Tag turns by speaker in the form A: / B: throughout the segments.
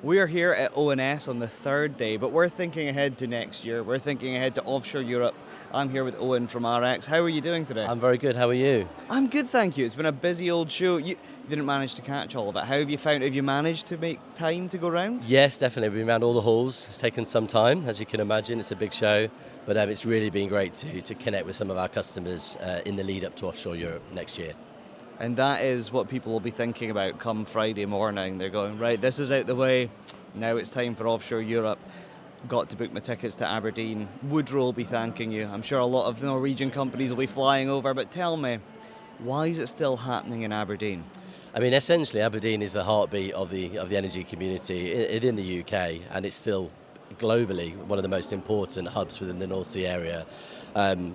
A: We are here at ONS on the third day, but we're thinking ahead to next year. We're thinking ahead to Offshore Europe. I'm here with Owen from RX. How are you doing today?
B: I'm very good. How are you?
A: I'm good, thank you. It's been a busy old show. You didn't manage to catch all of it. How have you found? Have you managed to make time to go round?
B: Yes, definitely. We've been around all the halls. It's taken some time, as you can imagine. It's a big show, but it's really been great to connect with some of our customers in the lead up to Offshore Europe next year.
A: And that is what people will be thinking about come Friday morning. They're going, right, this is out the way. Now it's time for Offshore Europe. Got to book my tickets to Aberdeen. Woodrow will be thanking you. I'm sure a lot of Norwegian companies will be flying over, but tell me, why is it still happening in Aberdeen?
B: I mean, essentially, Aberdeen is the heartbeat of the energy community in the UK, and it's still globally one of the most important hubs within the North Sea area.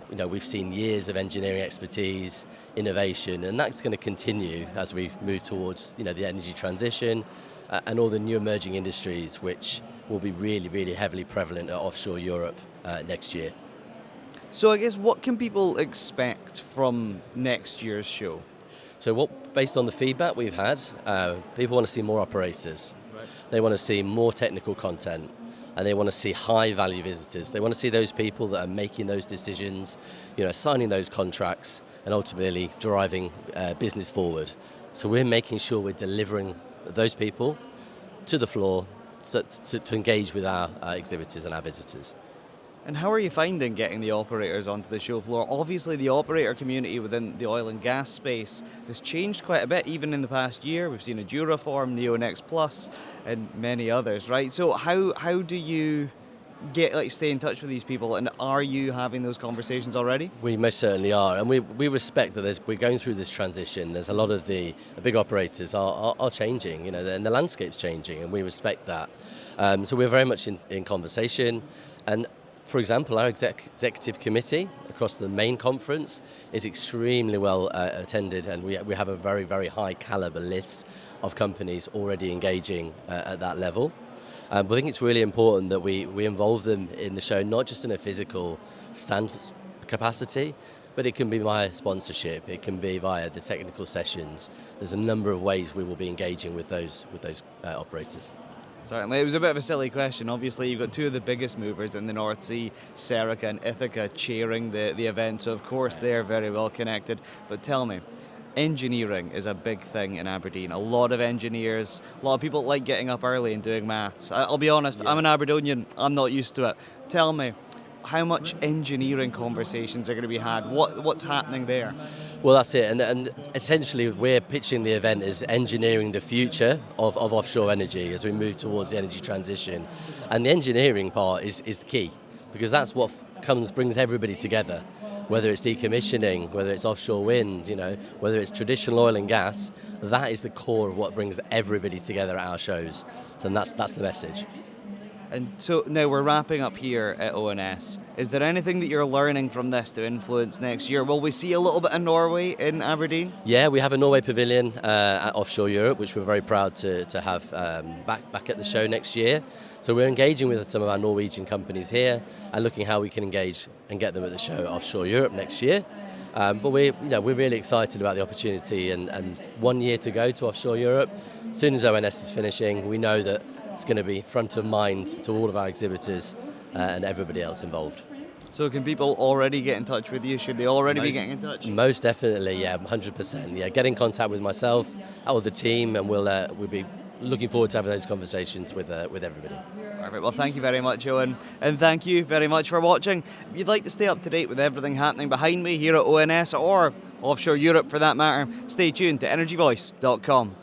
B: We've seen years of engineering expertise, innovation, and that's going to continue as we move towards the energy transition and all the new emerging industries which will be really, really heavily prevalent at Offshore Europe next year.
A: So I guess what can people expect from next year's show?
B: So based on the feedback we've had, people want to see more operators. Right. They want to see more technical content. And they want to see high-value visitors. They want to see those people that are making those decisions, signing those contracts, and ultimately driving business forward. So we're making sure we're delivering those people to the floor to engage with our exhibitors and our visitors.
A: And how are you finding getting the operators onto the show floor? Obviously, the operator community within the oil and gas space has changed quite a bit, even in the past year. We've seen a Duraform, Neonex Plus, and many others, right? So how do you stay in touch with these people, and are you having those conversations already?
B: We most certainly are, and we respect that we're going through this transition. There's a lot of the big operators are changing, and the landscape's changing, and we respect that. So we're very much in conversation, and for example, our executive committee across the main conference is extremely well attended, and we have a very, very high caliber list of companies already engaging at that level. But I think it's really important that we involve them in the show, not just in a physical stand capacity, but it can be via sponsorship, it can be via the technical sessions. There's a number of ways we will be engaging with those operators.
A: Certainly. It was a bit of a silly question. Obviously, you've got two of the biggest movers in the North Sea, Serica and Ithaca, chairing the event, so of course they're very well connected. But tell me, engineering is a big thing in Aberdeen. A lot of engineers, a lot of people like getting up early and doing maths. I'll be honest, I'm an Aberdonian, I'm not used to it. Tell me, how much engineering conversations are going to be had? What's happening there?
B: Well, that's it, and essentially we're pitching the event as engineering the future of offshore energy as we move towards the energy transition. And the engineering part is the key, because that's what brings everybody together. Whether it's decommissioning, whether it's offshore wind, whether it's traditional oil and gas, that is the core of what brings everybody together at our shows. And that's the message.
A: And so now we're wrapping up here at ONS. Is there anything that you're learning from this to influence next year? Will we see a little bit of Norway in Aberdeen?
B: Yeah, we have a Norway Pavilion at Offshore Europe, which we're very proud to have back at the show next year. So we're engaging with some of our Norwegian companies here and looking how we can engage and get them at the show at Offshore Europe next year. But we're really excited about the opportunity, and 1 year to go to Offshore Europe. As soon as ONS is finishing, we know that it's going to be front of mind to all of our exhibitors and everybody else involved.
A: So can people already get in touch with you? Should they already be getting in touch?
B: Most definitely, yeah, 100%. Yeah, get in contact with myself or the team, and we'll be looking forward to having those conversations with everybody.
A: Perfect. Well, thank you very much, Owen, and thank you very much for watching. If you'd like to stay up to date with everything happening behind me here at ONS or Offshore Europe for that matter, stay tuned to energyvoice.com.